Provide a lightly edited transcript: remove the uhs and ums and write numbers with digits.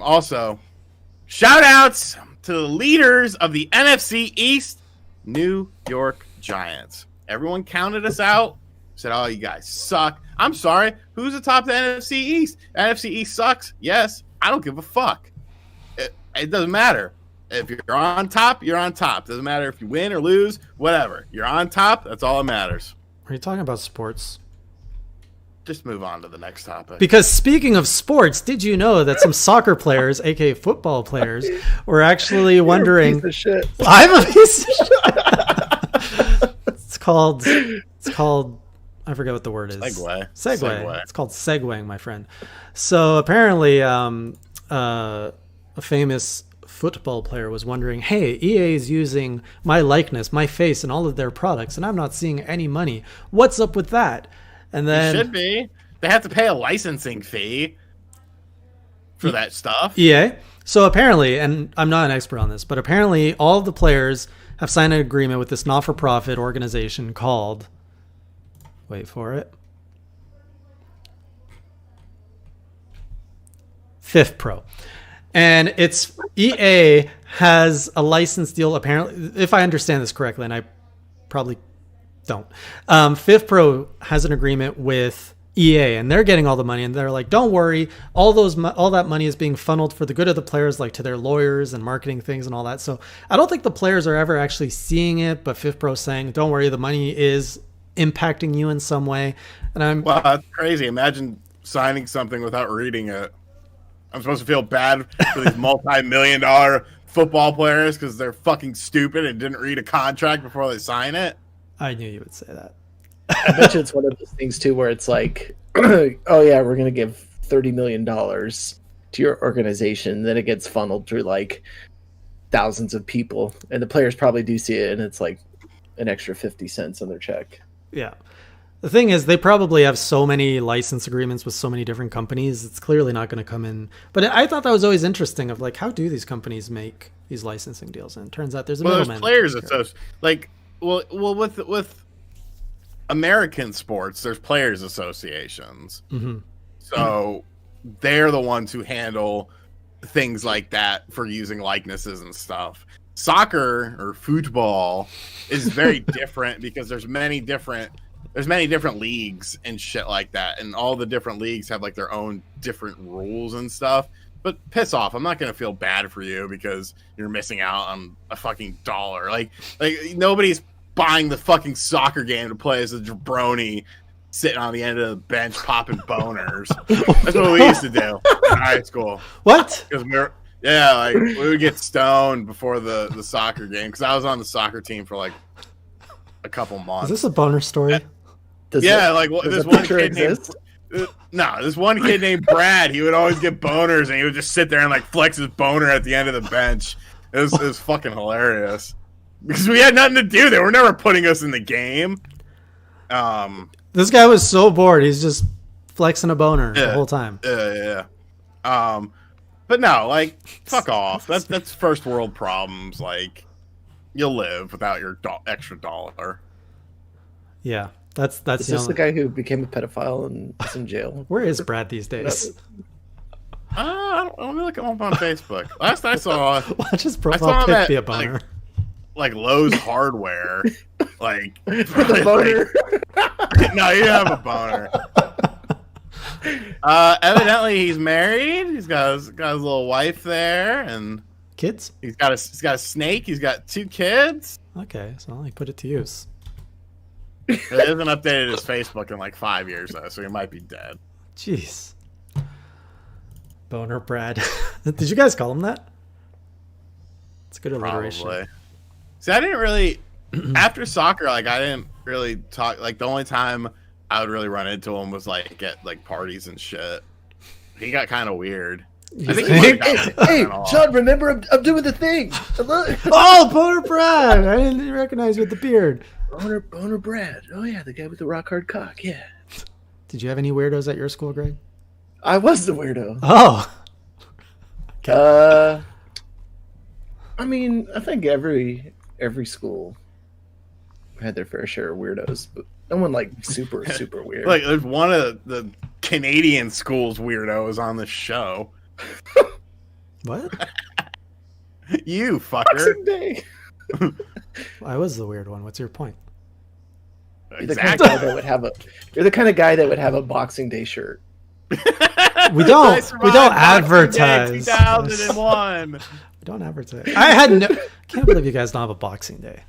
Also, shout outs to the leaders of the NFC East, New York Giants. Everyone counted us out. Said, "Oh, you guys suck." I'm sorry. Who's atop the NFC East? NFC East sucks. Yes. I don't give a fuck. It doesn't matter. If you're on top, you're on top. Doesn't matter if you win or lose, whatever. You're on top. That's all that matters. Are you talking about sports? Just move on to the next topic. Because speaking of sports, did you know that some soccer players, aka football players, were actually wondering? Piece of shit. I'm a piece of shit. It's called. I forget what the word is. Segue. It's called segueing, my friend. So apparently, a famous football player was wondering, hey, EA is using my likeness, my face, and all of their products, and I'm not seeing any money. What's up with that? And then it should be. They have to pay a licensing fee for that stuff. EA. So apparently, and I'm not an expert on this, but apparently all of the players have signed an agreement with this not-for-profit organization called, wait for it, Fifth Pro. And it's EA has a license deal, apparently, if I understand this correctly, and I probably don't. Fifth Pro has an agreement with EA, and they're getting all the money, and they're like, don't worry, all that money is being funneled for the good of the players, like to their lawyers and marketing things and all that. So I don't think the players are ever actually seeing it, but Fifth Pro saying, don't worry, the money is impacting you in some way. And Wow, that's crazy. Imagine signing something without reading it. I'm supposed to feel bad for these multi-million-dollar football players because they're fucking stupid and didn't read a contract before they sign it. I knew you would say that. I bet you it's one of those things too where it's like, oh yeah, we're gonna give $30 million to your organization, then it gets funneled through like thousands of people, and the players probably do see it, and it's like an extra 50 cents on their check. Yeah. The thing is, they probably have so many license agreements with so many different companies. It's clearly not going to come in. But I thought that was always interesting of like, how do these companies make these licensing deals? And it turns out there's a middleman. There's players with American sports, there's players associations. Mm-hmm. So they're the ones who handle things like that for using likenesses and stuff. Soccer or football is very different because there's many different leagues and shit like that, and all the different leagues have like their own different rules and stuff. But piss off, I'm not gonna feel bad for you because you're missing out on a fucking dollar. Like nobody's buying the fucking soccer game to play as a jabroni sitting on the end of the bench popping boners. That's what we used to do in high school. What? Because we would get stoned before the soccer game because I was on the soccer team for like a couple months. Is this a boner story? This one kid named Brad, he would always get boners and he would just sit there and like flex his boner at the end of the bench. It was fucking hilarious because we had nothing to do. They were never putting us in the game. This guy was so bored. He's just flexing a boner the whole time. Yeah. But no, like, fuck off. That's first world problems. Like, you'll live without your extra dollar. Yeah, that's. Is this the guy who became a pedophile and is in jail? Where is Brad these days? Let me look him up on Facebook. Last I saw, watch his profile pic be a boner. Like Lowe's Hardware, like the boner. No, you don't have a boner. Evidently he's married. He's got his little wife there, and kids. He's got a snake. He's got 2 kids. Okay, so he put it to use. He hasn't updated his Facebook in like 5 years though, so he might be dead. Jeez. Boner Brad. Did you guys call him that? It's a good alliteration. Probably. See, I didn't really after soccer. Like, I didn't really talk. Like, the only time I would really run into him was like at like parties and shit. He got kind of weird. I think hey, Sean, remember I'm doing the thing. Oh, Boner Brad! I didn't recognize you with the beard. Boner Brad. Oh yeah, the guy with the rock hard cock. Yeah. Did you have any weirdos at your school, Greg? I was the weirdo. Oh. Okay. I mean, I think every school had their fair share of weirdos, but no one like super weird. Like, there's one of the Canadian schools weirdos on the show. What? You fucker. Boxing Day. I was the weird one. What's your point? You're the kind of guy that would have a. You're the kind of guy that would have a Boxing Day shirt. We don't advertise. 2001. We don't advertise. I can't believe you guys don't have a Boxing Day.